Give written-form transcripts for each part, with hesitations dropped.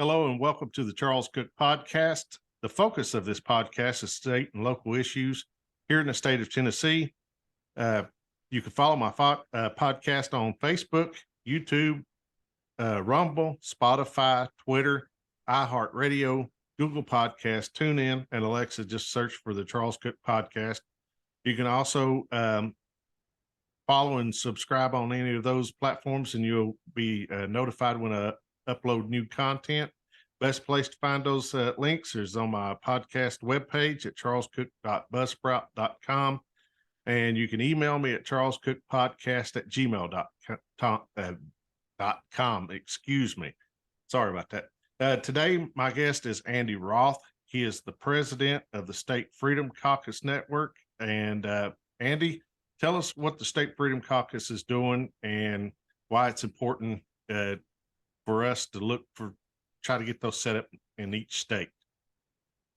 Hello and welcome to the Charles Cook Podcast. The focus of this podcast is state and local issues here in the state of Tennessee. You can follow my podcast on Facebook, YouTube, Rumble, Spotify, Twitter, iHeartRadio, Google Podcasts, TuneIn, and Alexa. Just search for the Charles Cook Podcast. You can also follow and subscribe on any of those platforms, and you'll be notified when I upload new content. Best place to find those links is on my podcast webpage at charlescook.buzzsprout.com. And you can email me at charlescookpodcast@gmail.com. Excuse me. Sorry about that. Today, my guest is Andy Roth. He is the president of the State Freedom Caucus Network. And Andy, tell us what the State Freedom Caucus is doing and why it's important for us to try to get those set up in each state.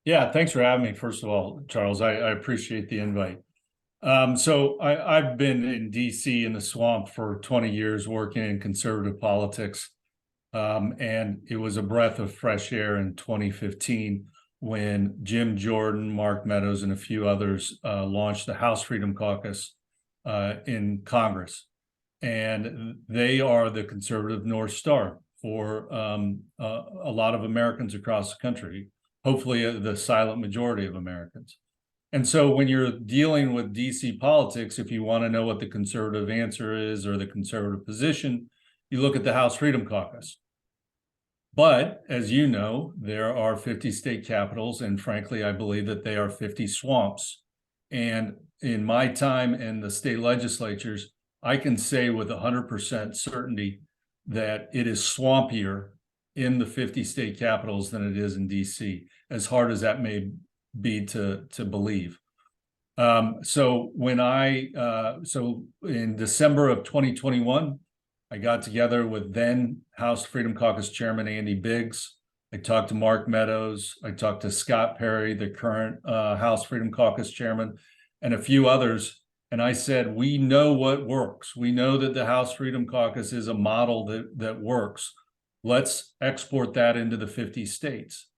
Yeah, thanks for having me. First of all, Charles, I appreciate the invite. So I've been in DC in the swamp for 20 years working in conservative politics. And it was a breath of fresh air in 2015 when Jim Jordan, Mark Meadows, and a few others launched the House Freedom Caucus in Congress. And they are the conservative North Star for a lot of Americans across the country, hopefully the silent majority of Americans. And so when you're dealing with DC politics, if you want to know what the conservative answer is or the conservative position, you look at the House Freedom Caucus. But as you know, there are 50 state capitals, and frankly, I believe that they are 50 swamps. And in my time in the state legislatures, I can say with 100% certainty that it is swampier in the 50 state capitals than it is in DC, as hard as that may be to believe. So in December of 2021, I got together with then House Freedom Caucus Chairman Andy Biggs. I talked to Mark Meadows. I talked to Scott Perry, the current House Freedom Caucus Chairman, and a few others. And I said, we know what works. We know that the House Freedom Caucus is a model that works. Let's export that into the 50 states.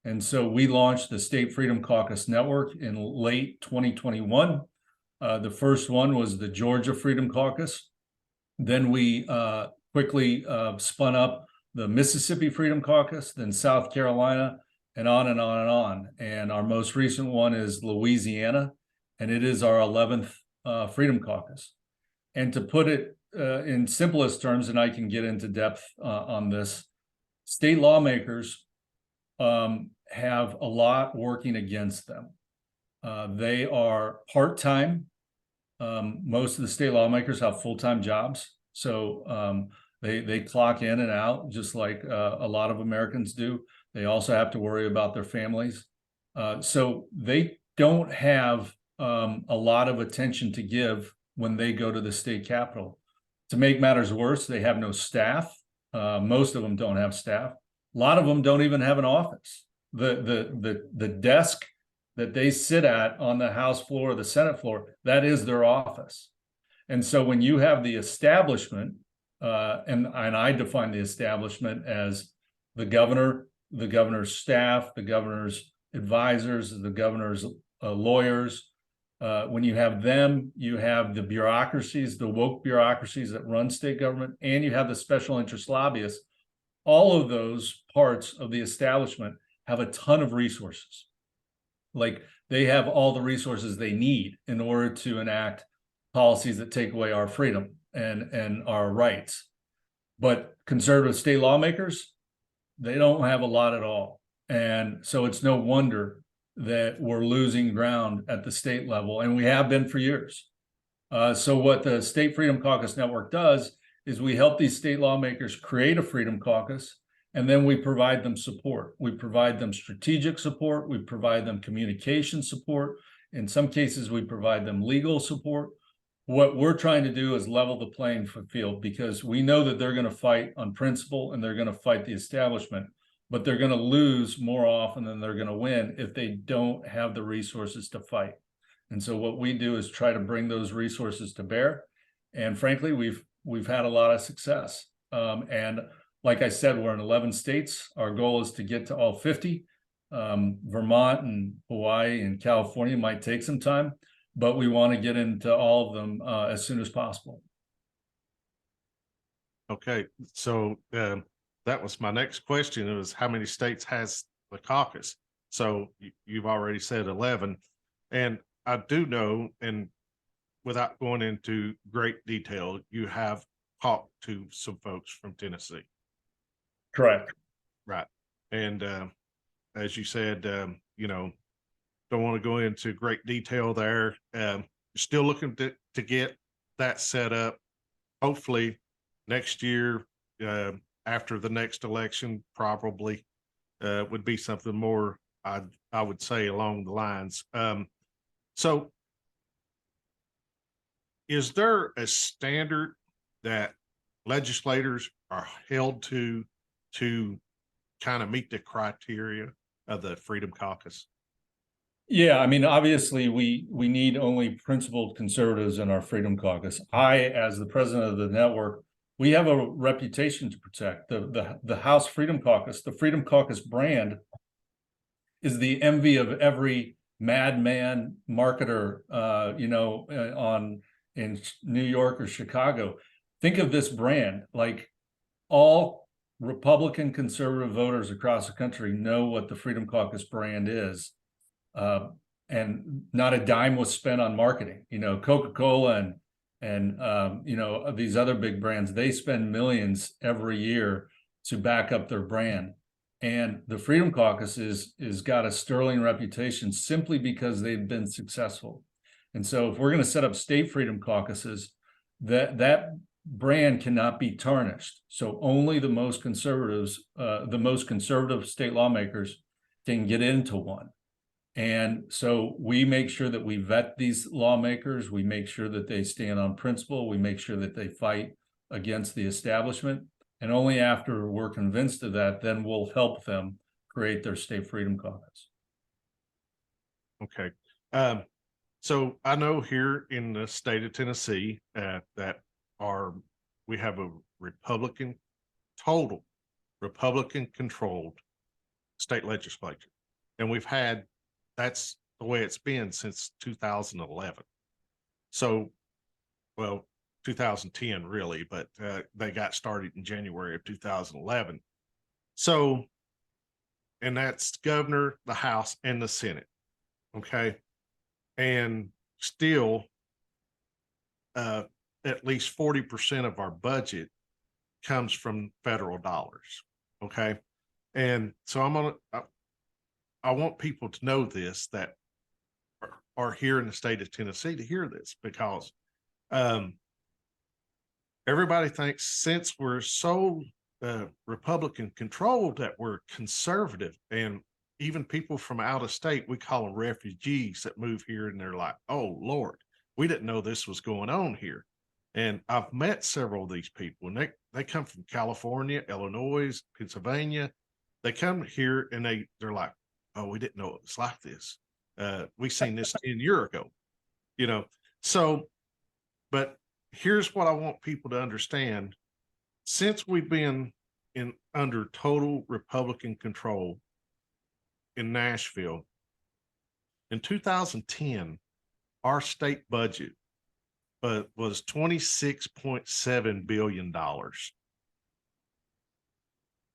And so we launched the State Freedom Caucus Network in late 2021. The first one was the Georgia Freedom Caucus. Then we quickly spun up the Mississippi Freedom Caucus, then South Carolina, and on and on and on. And our most recent one is Louisiana, and it is our 11th Freedom Caucus. And to put it in simplest terms, and I can get into depth on this, state lawmakers have a lot working against them. They are part-time. Most of the state lawmakers have full-time jobs. So they clock in and out just like a lot of Americans do. They also have to worry about their families. So they don't have a lot of attention to give when they go to the state capitol. To make matters worse, they have no staff. Most of them don't have staff. A lot of them don't even have an office. The desk that they sit at on the House floor or the Senate floor, that is their office. And so when you have the establishment, and I define the establishment as the governor, the governor's staff, the governor's advisors, the governor's lawyers. When you have them, you have the bureaucracies, the woke bureaucracies that run state government, and you have the special interest lobbyists. All of those parts of the establishment have a ton of resources. Like they have all the resources they need in order to enact policies that take away our freedom and our rights. But conservative state lawmakers, they don't have a lot at all. And so it's no wonder that we're losing ground at the state level, and we have been for years. So what the State Freedom Caucus Network does is we help these state lawmakers create a Freedom Caucus, and then we provide them support. We provide them strategic support. We provide them communication support. In some cases, we provide them legal support. What we're trying to do is level the playing field, because we know that they're going to fight on principle and they're going to fight the establishment, but they're going to lose more often than they're going to win if they don't have the resources to fight. And so what we do is try to bring those resources to bear. And frankly, we've had a lot of success. And Like I said, we're in 11 states. Our goal is to get to all 50. Vermont and Hawaii and California might take some time, but we want to get into all of them as soon as possible. Okay, so that was my next question. It was how many states has the caucus? So you've already said 11, and I do know, and without going into great detail, you have talked to some folks from Tennessee, Correct. right? And as you said, don't want to go into great detail there. Still looking to get that set up. Hopefully next year, after the next election, probably would be something more, I would say, along the lines. So is there a standard that legislators are held to kind of meet the criteria of the Freedom Caucus? Yeah, I mean, obviously, we need only principled conservatives in our Freedom Caucus. I, as the president of the network, we have a reputation to protect. The House Freedom Caucus, the Freedom Caucus brand, is the envy of every madman marketer, in New York or Chicago. Think of this brand like all Republican conservative voters across the country know what the Freedom Caucus brand is. And not a dime was spent on marketing. Coca-Cola and these other big brands, they spend millions every year to back up their brand. And the Freedom Caucus is got a sterling reputation simply because they've been successful. And so if we're going to set up state Freedom Caucuses, that brand cannot be tarnished. So only the most conservative state lawmakers can get into one. And so we make sure that we vet these lawmakers. We make sure that they stand on principle. We make sure that they fight against the establishment. And only after we're convinced of that, then we'll help them create their state Freedom Caucus. Okay. So I know here in the state of Tennessee we have a total Republican controlled state legislature. And that's the way it's been since 2011. So, well, 2010 really, but they got started in January of 2011. So, and that's governor, the House, and the Senate. Okay. And still, at least 40% of our budget comes from federal dollars. Okay. And so I want people to know this, that are here in the state of Tennessee, to hear this, because everybody thinks since we're so Republican controlled that we're conservative, and even people from out of state, we call them refugees that move here, and they're like, oh Lord, we didn't know this was going on here. And I've met several of these people, and they come from California, Illinois, Pennsylvania. They come here and they're like, oh, we didn't know it was like this. We seen this 10 years ago, So, but here's what I want people to understand. Since we've been under total Republican control in Nashville, in 2010, our state budget was $26.7 billion.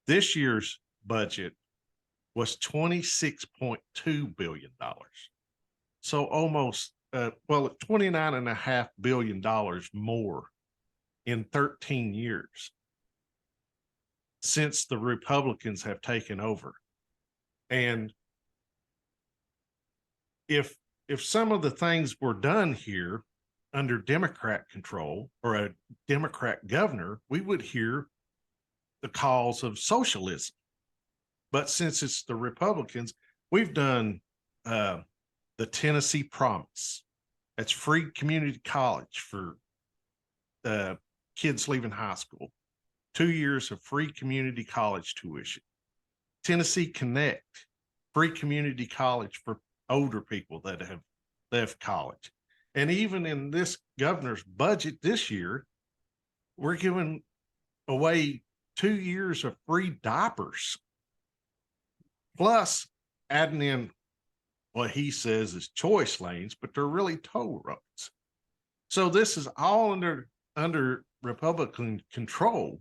This year's budget was $26.2 billion. So almost, $29.5 billion more in 13 years since the Republicans have taken over. And if some of the things were done here under Democrat control or a Democrat governor, we would hear the calls of socialism. But since it's the Republicans, we've done the Tennessee Promise. That's free community college for kids leaving high school. 2 years of free community college tuition. Tennessee Connect, free community college for older people that have left college. And even in this governor's budget this year, we're giving away 2 years of free diapers, plus adding in what he says is choice lanes, but they're really toll roads. So this is all under Republican control.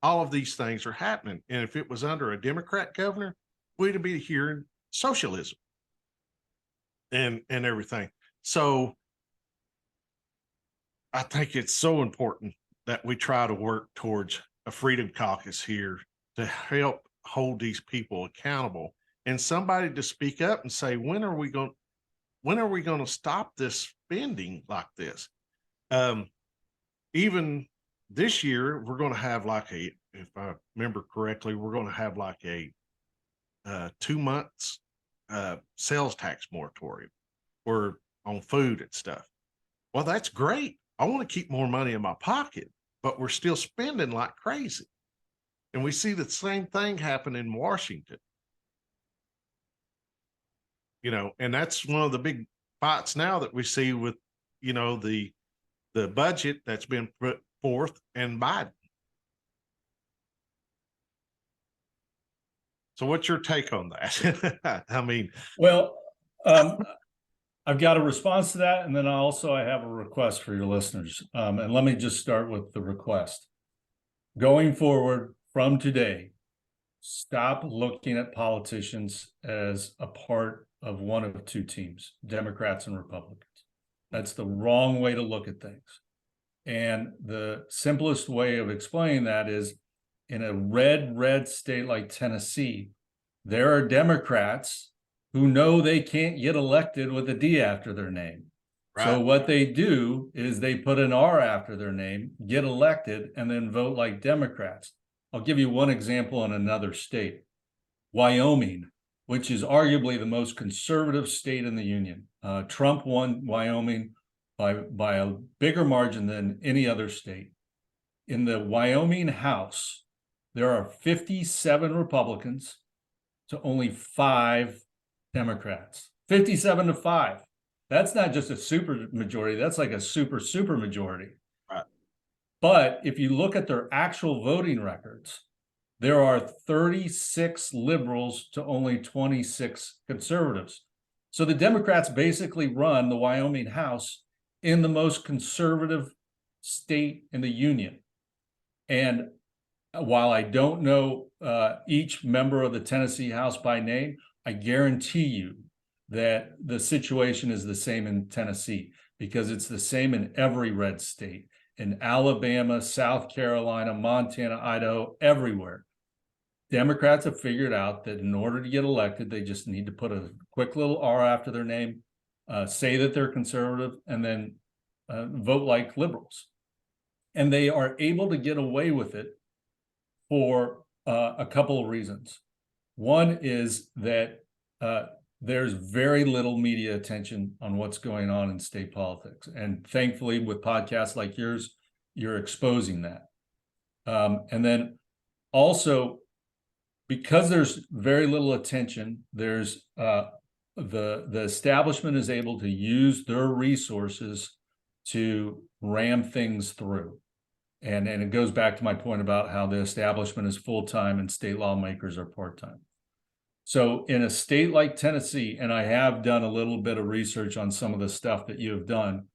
All of these things are happening. And if it was under a Democrat governor, we'd be hearing socialism and everything. So I think it's so important that we try to work towards a freedom caucus here to help hold these people accountable, and somebody to speak up and say, when are we going to stop this spending like this? Even this year, we're going to have like if I remember correctly, we're going to have like a 2 months sales tax moratorium or on food and stuff. Well, that's great. I want to keep more money in my pocket, but we're still spending like crazy. And we see the same thing happen in Washington. And that's one of the big fights now that we see with, the budget that's been put forth and Biden. So what's your take on that? I mean, well, I've got a response to that, and then I have a request for your listeners. And let me just start with the request. Going forward from today, stop looking at politicians as a part of one of two teams, Democrats and Republicans. That's the wrong way to look at things. And the simplest way of explaining that is, in a red state like Tennessee, there are Democrats who know they can't get elected with a D after their name. Right. So what they do is they put an R after their name, get elected, and then vote like Democrats. I'll give you one example in another state. Wyoming, which is arguably the most conservative state in the union. Trump won Wyoming by a bigger margin than any other state. In the Wyoming House, there are 57 Republicans to only 5 Democrats. 57 to 5. That's not just a super majority. That's like a super majority. Right. But if you look at their actual voting records, there are 36 liberals to only 26 conservatives. So the Democrats basically run the Wyoming House in the most conservative state in the union. And while I don't know each member of the Tennessee House by name, I guarantee you that the situation is the same in Tennessee, because it's the same in every red state, in Alabama, South Carolina, Montana, Idaho, everywhere. Democrats have figured out that in order to get elected, they just need to put a quick little R after their name, say that they're conservative, and then vote like liberals. And they are able to get away with it for a couple of reasons. One is that there's very little media attention on what's going on in state politics. And thankfully, with podcasts like yours, you're exposing that. And then also, because there's very little attention, there's the establishment is able to use their resources to ram things through. And it goes back to my point about how the establishment is full-time and state lawmakers are part-time. So in a state like Tennessee, and I have done a little bit of research on some of the stuff that you have done,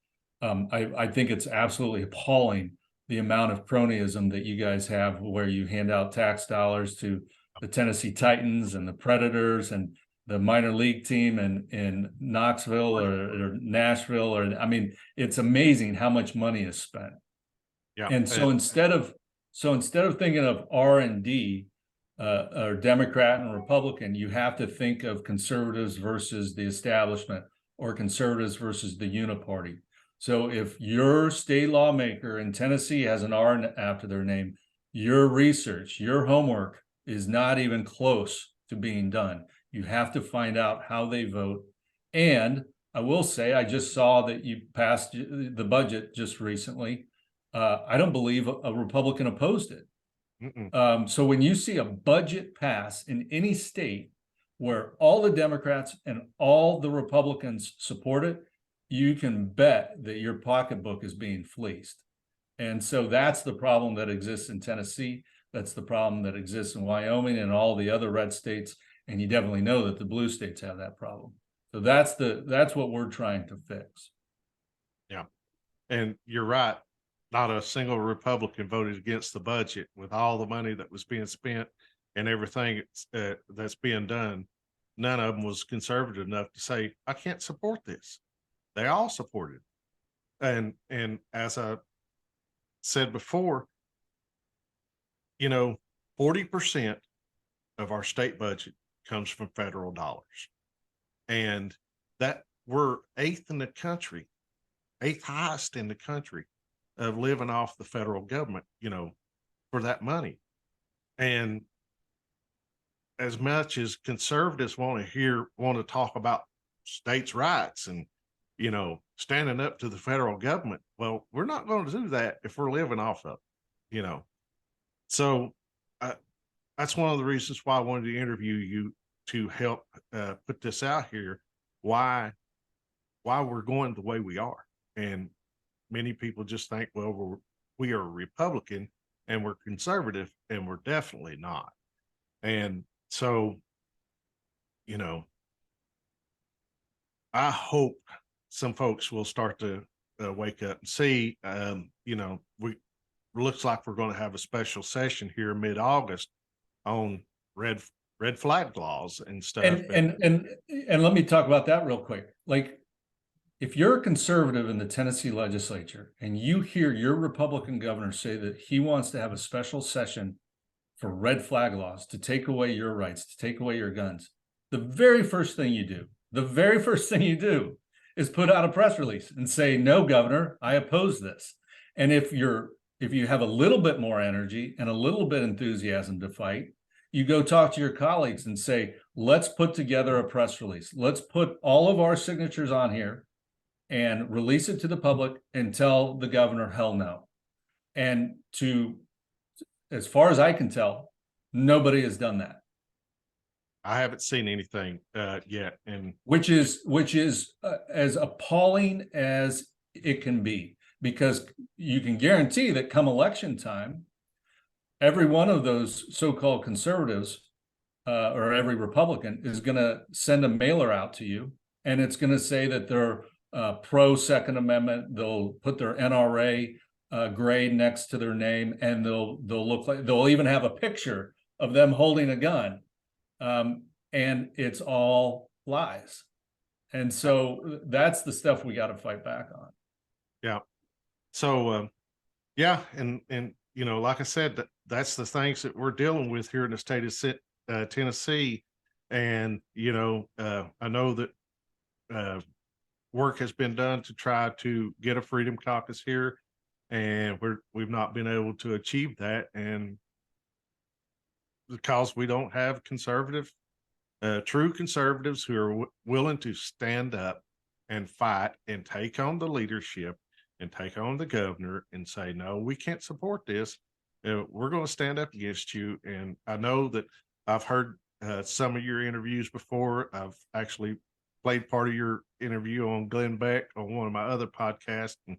I think it's absolutely appalling the amount of cronyism that you guys have, where you hand out tax dollars to the Tennessee Titans and the Predators and the minor league team in Knoxville or Nashville. I mean, it's amazing how much money is spent. Yeah. And so instead of thinking of R&D or Democrat and Republican, you have to think of conservatives versus the establishment, or conservatives versus the uniparty. So if your state lawmaker in Tennessee has an R after their name, your research, your homework is not even close to being done. You have to find out how they vote. And I will say, I just saw that you passed the budget just recently. I don't believe a Republican opposed it. So when you see a budget pass in any state where all the Democrats and all the Republicans support it, you can bet that your pocketbook is being fleeced. And so that's the problem that exists in Tennessee. That's the problem that exists in Wyoming and all the other red states. And you definitely know that the blue states have that problem. So that's what we're trying to fix. Yeah. And you're right. Not a single Republican voted against the budget with all the money that was being spent and everything that's being done. None of them was conservative enough to say, I can't support this. They all supported. And as I said before, 40% of our state budget comes from federal dollars. And that we're eighth in the country, eighth highest in the country of living off the federal government, for that money. And as much as conservatives want to talk about states' rights and, standing up to the federal government, well, we're not going to do that if we're living off of it, So that's one of the reasons why I wanted to interview you to help put this out here, why we're going the way we are. And many people just think, well, we are a Republican and we're conservative, and we're definitely not. And so, I hope some folks will start to wake up and see, we looks like we're going to have a special session here mid-August on red flag laws and stuff. And let me talk about that real quick. Like, if you're a conservative in the Tennessee legislature and you hear your Republican governor say that he wants to have a special session for red flag laws to take away your rights, to take away your guns, the very first thing you do is put out a press release and say, no, governor, I oppose this. And if you have a little bit more energy and a little bit enthusiasm to fight, you go talk to your colleagues and say, let's put together a press release. Let's put all of our signatures on here and release it to the public and tell the governor, hell no. And as far as I can tell, nobody has done that. I haven't seen anything yet, and which is as appalling as it can be, because you can guarantee that come election time, every one of those so-called conservatives or every Republican is going to send a mailer out to you, and it's going to say that they're pro Second Amendment. They'll put their NRA grade next to their name, and they'll even have a picture of them holding a gun. And it's all lies. And so that's the stuff we got to fight back on. Yeah. So, yeah. And, like I said, that's the things that we're dealing with here in the state of Tennessee. And, I know that work has been done to try to get a Freedom Caucus here, and we've not been able to achieve that. And because we don't have true conservatives who are willing to stand up and fight and take on the leadership and take on the governor and say, no, we can't support this. We're going to stand up against you. And I know that I've heard some of your interviews before. I've actually played part of your interview on Glenn Beck on one of my other podcasts. And,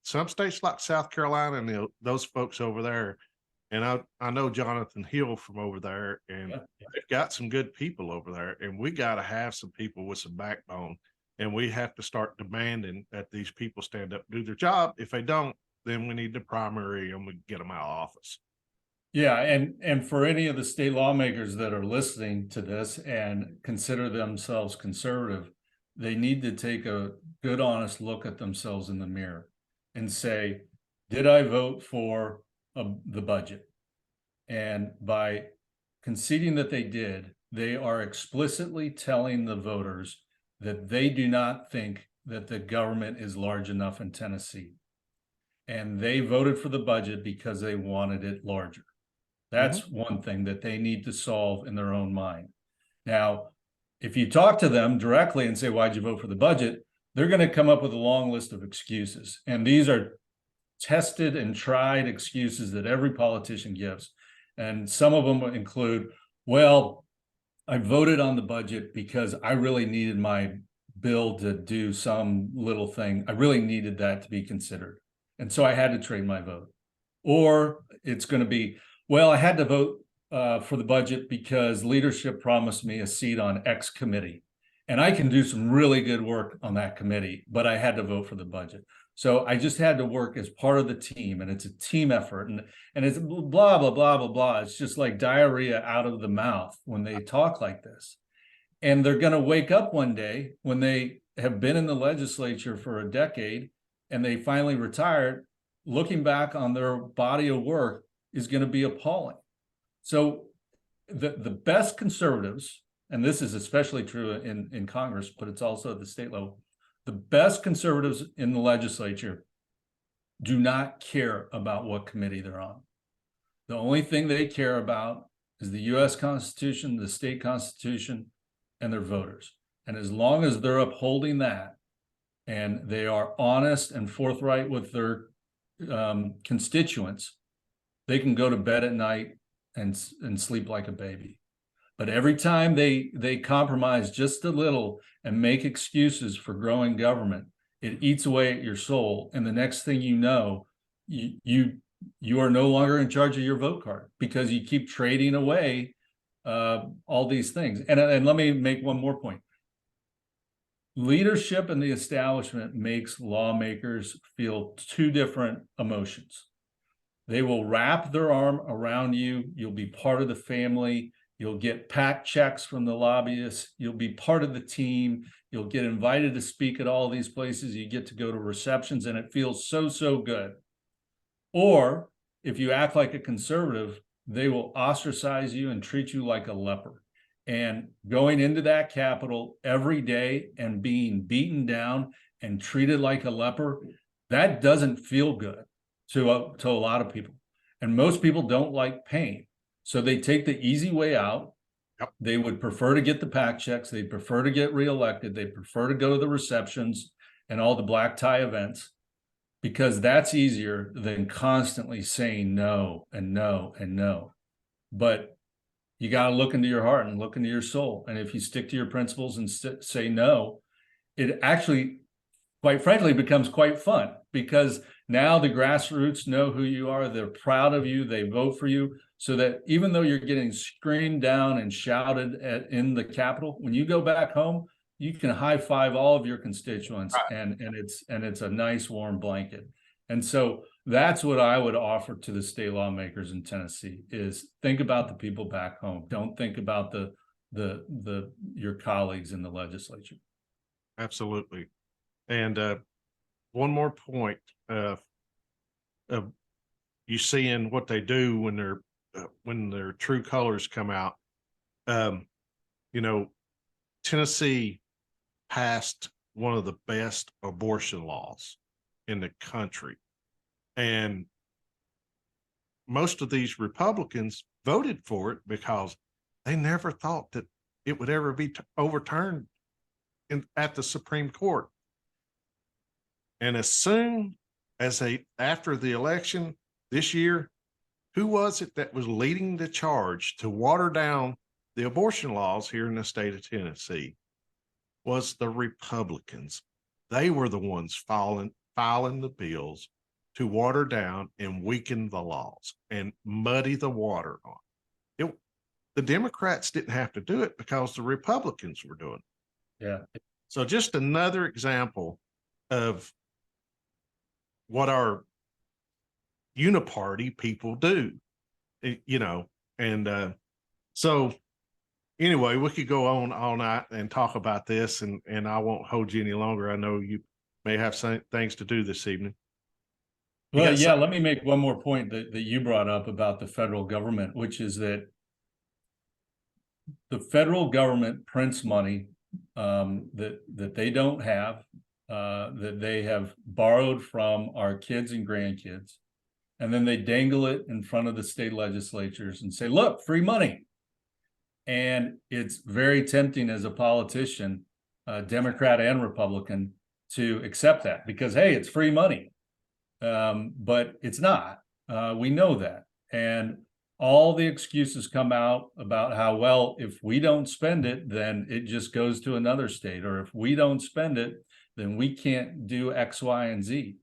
some states like South Carolina and those folks over there, and I know Jonathan Hill from over there, and they've got some good people over there, and we got to have some people with some backbone, and we have to start demanding that these people stand up, do their job. If they don't, then we need the primary and we get them out of office. Yeah. And for any of the state lawmakers that are listening to this and consider themselves conservative, they need to take a good, honest look at themselves in the mirror and say, did I vote for the budget? And by conceding that they did, they are explicitly telling the voters that they do not think that the government is large enough in Tennessee. And they voted for the budget because they wanted it larger. That's one thing that they need to solve in their own mind. Now, if you talk to them directly and say, why'd you vote for the budget? They're going to come up with a long list of excuses. And these are tested and tried excuses that every politician gives. And some of them include, well, I voted on the budget because I really needed my bill to do some little thing. I really needed that to be considered. And so I had to trade my vote. Or it's going to be, Well, I had to vote for the budget because leadership promised me a seat on X committee. And I can do some really good work on that committee, but I had to vote for the budget. So I just had to work as part of the team, and it's a team effort, and it's blah, blah, blah, blah, blah. It's just like diarrhea out of the mouth when they talk like this. And they're going to wake up one day when they have been in the legislature for a decade and they finally retired, looking back on their body of work is going to be appalling. So the best conservatives, and this is especially true in Congress, but it's also at the state level, the best conservatives in the legislature do not care about what committee they're on. The only thing they care about is the U.S. Constitution, the state constitution, and their voters. And as long as they're upholding that, and they are honest and forthright with their constituents, they can go to bed at night and sleep like a baby. But every time they compromise just a little and make excuses for growing government, it eats away at your soul. And the next thing you know, you are no longer in charge of your vote card because you keep trading away all these things. And let me make one more point. Leadership in the establishment makes lawmakers feel two different emotions. They will wrap their arm around you. You'll be part of the family. You'll get PAC checks from the lobbyists. You'll be part of the team. You'll get invited to speak at all these places. You get to go to receptions, and it feels so, so good. Or if you act like a conservative, they will ostracize you and treat you like a leper. And going into that Capitol every day and being beaten down and treated like a leper, that doesn't feel good to a lot of people. And most people don't like pain. So they take the easy way out. Yep. They would prefer to get the PAC checks. They prefer to get reelected. They prefer to go to the receptions and all the black tie events, because that's easier than constantly saying no and no and no. But you got to look into your heart and look into your soul. And if you stick to your principles and say no, it actually, quite frankly, becomes quite fun, because now the grassroots know who you are. They're proud of you. They vote for you, so that even though you're getting screamed down and shouted at in the Capitol, when you go back home, you can high five all of your constituents, and it's a nice warm blanket. And so that's what I would offer to the state lawmakers in Tennessee: is think about the people back home. Don't think about your colleagues in the legislature. Absolutely. And one more point, you see in what they do when their true colors come out. Tennessee passed one of the best abortion laws in the country, and most of these Republicans voted for it because they never thought that it would ever be overturned at the Supreme Court. And as soon as after the election this year, who was it that was leading the charge to water down the abortion laws here in the state of Tennessee? Was the Republicans. They were the ones filing the bills to water down and weaken the laws and muddy the water on it. The Democrats didn't have to do it because the Republicans were doing it. Yeah. So just another example of what our uniparty people do, so anyway, we could go on all night and talk about this, and I won't hold you any longer. I know you may have some things to do this evening. Well, yeah, let me make one more point that you brought up about the federal government, which is that the federal government prints money that they don't have, that they have borrowed from our kids and grandkids, and then they dangle it in front of the state legislatures and say, look, free money. And it's very tempting as a politician, Democrat and Republican, to accept that because, hey, it's free money. But it's not. We know that. And all the excuses come out about how, well, if we don't spend it, then it just goes to another state. Or if we don't spend it, then we can't do X, Y, and Z.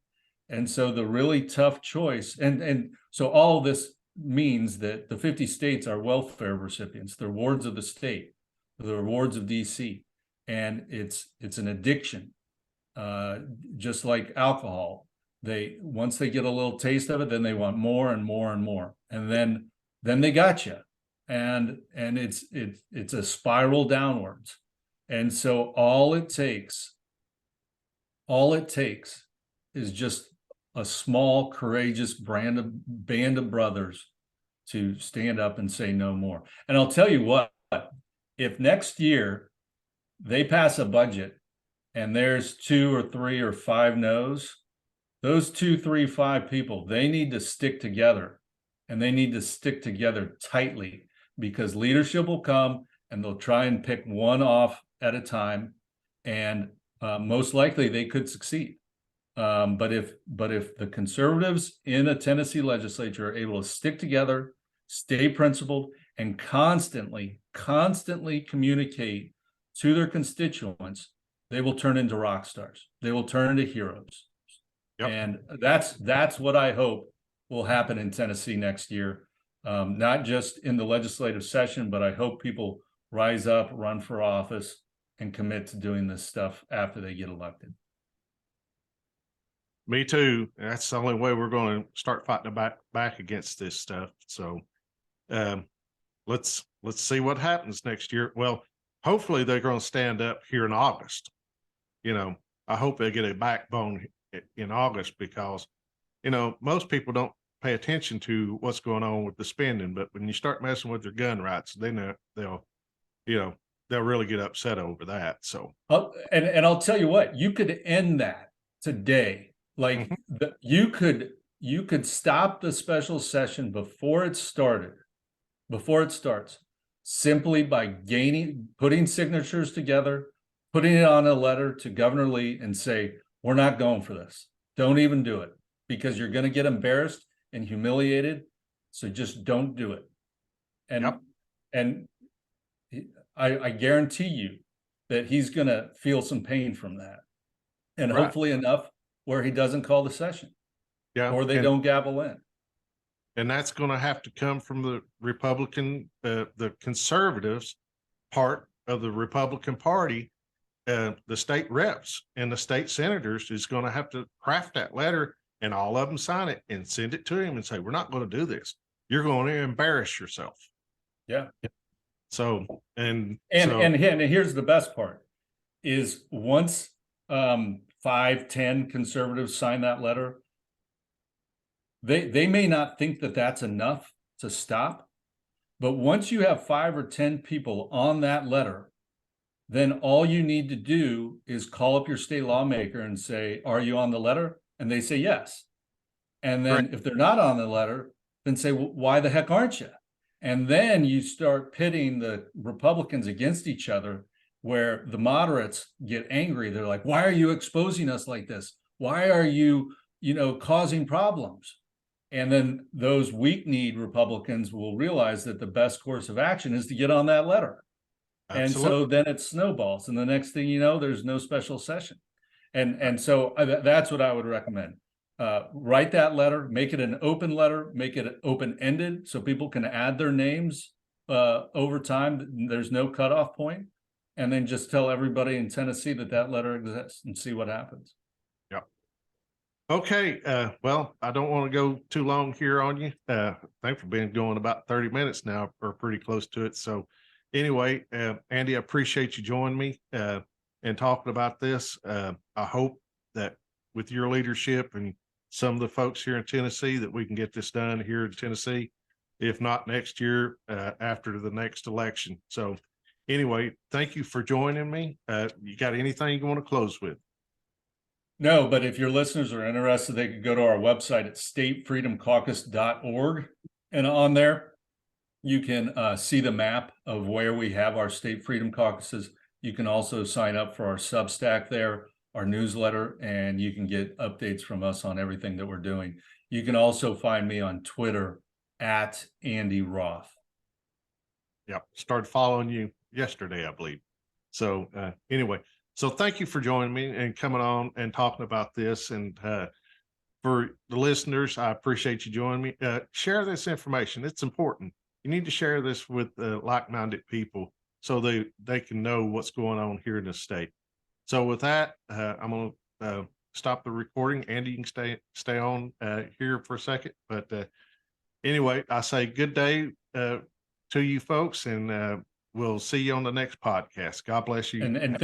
And so the really tough choice, and so all of this means that the 50 states are welfare recipients. They're wards of the state. They're wards of DC. And it's an addiction. Just like alcohol. Once they get a little taste of it, then they want more and more and more. And then they got you. And it's a spiral downwards. And so all it takes is just a small, courageous band of brothers to stand up and say no more. And I'll tell you what, if next year they pass a budget and there's 2 or 3 or 5 no's, those 2, 3, 5 people, they need to stick together, and they need to stick together tightly, because leadership will come and they'll try and pick one off at a time, and most likely they could succeed. But if the conservatives in the Tennessee legislature are able to stick together, stay principled, and constantly communicate to their constituents, they will turn into rock stars. They will turn into heroes. Yep. And that's what I hope will happen in Tennessee next year. Not just in the legislative session, but I hope people rise up, run for office, and commit to doing this stuff after they get elected. Me too. That's the only way we're going to start fighting back against this stuff. So let's see what happens next year. Well, hopefully they're going to stand up here in August. You know, I hope they get a backbone in August, because, you know, most people don't pay attention to what's going on with the spending, but when you start messing with their gun rights, then they'll really get upset over that. So, and I'll tell you what, you could end that today. Like you could stop the special session before it starts, simply by putting signatures together, putting it on a letter to Governor Lee and say, we're not going for this. Don't even do it, because you're going to get embarrassed and humiliated. So just don't do it. And I guarantee you that he's going to feel some pain from that. And hopefully enough where he doesn't call the session, or they don't gavel in. And that's going to have to come from the Republican, the conservatives part of the Republican Party. The state reps and the state senators is going to have to craft that letter, and all of them sign it and send it to him and say, we're not going to do this. You're going to embarrass yourself. Yeah. So, and here's the best part is once 5, 10 conservatives sign that letter, they may not think that that's enough to stop, but once you have 5 or 10 people on that letter, then all you need to do is call up your state lawmaker and say, are you on the letter? And they say yes. And then if they're not on the letter, then say, well, why the heck aren't you? And then you start pitting the Republicans against each other, where the moderates get angry. They're like, why are you exposing us like this? Why are you, causing problems? And then those weak-kneed Republicans will realize that the best course of action is to get on that letter. Absolutely. And so then it snowballs, and the next thing you know, there's no special session. And so that's what I would recommend. Write that letter, make it an open letter, make it open-ended so people can add their names over time. There's no cutoff point. And then just tell everybody in Tennessee that letter exists and see what happens. Yep. Okay. Well, I don't want to go too long here on you. Thanks for being going about 30 minutes now, or pretty close to it. So anyway, Andy, I appreciate you joining me and talking about this. I hope that with your leadership and some of the folks here in Tennessee that we can get this done here in Tennessee, if not next year, after the next election. So anyway, thank you for joining me. You got anything you want to close with? No, but if your listeners are interested, they could go to our website at statefreedomcaucus.org. And on there, you can see the map of where we have our state freedom caucuses. You can also sign up for our Substack there, our newsletter, and you can get updates from us on everything that we're doing. You can also find me on Twitter at Andy Roth. Yep. Started following you yesterday, I believe. So anyway, so thank you for joining me and coming on and talking about this. And for the listeners, I appreciate you joining me. Share this information. It's important. You need to share this with like-minded people so they can know what's going on here in the state. So with that, I'm going to stop the recording. Andy, you can stay on here for a second. But anyway, I say good day to you folks, and we'll see you on the next podcast. God bless you. And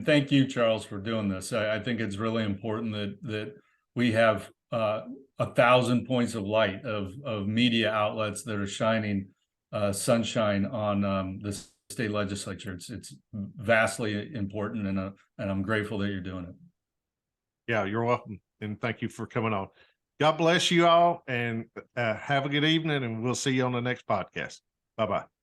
thank you, Charles, for doing this. I think it's really important that we have 1,000 points of light of media outlets that are shining sunshine on the state legislature. It's vastly important, and I'm grateful that you're doing it. Yeah, you're welcome, and thank you for coming on. God bless you all, and have a good evening, and we'll see you on the next podcast. Bye-bye.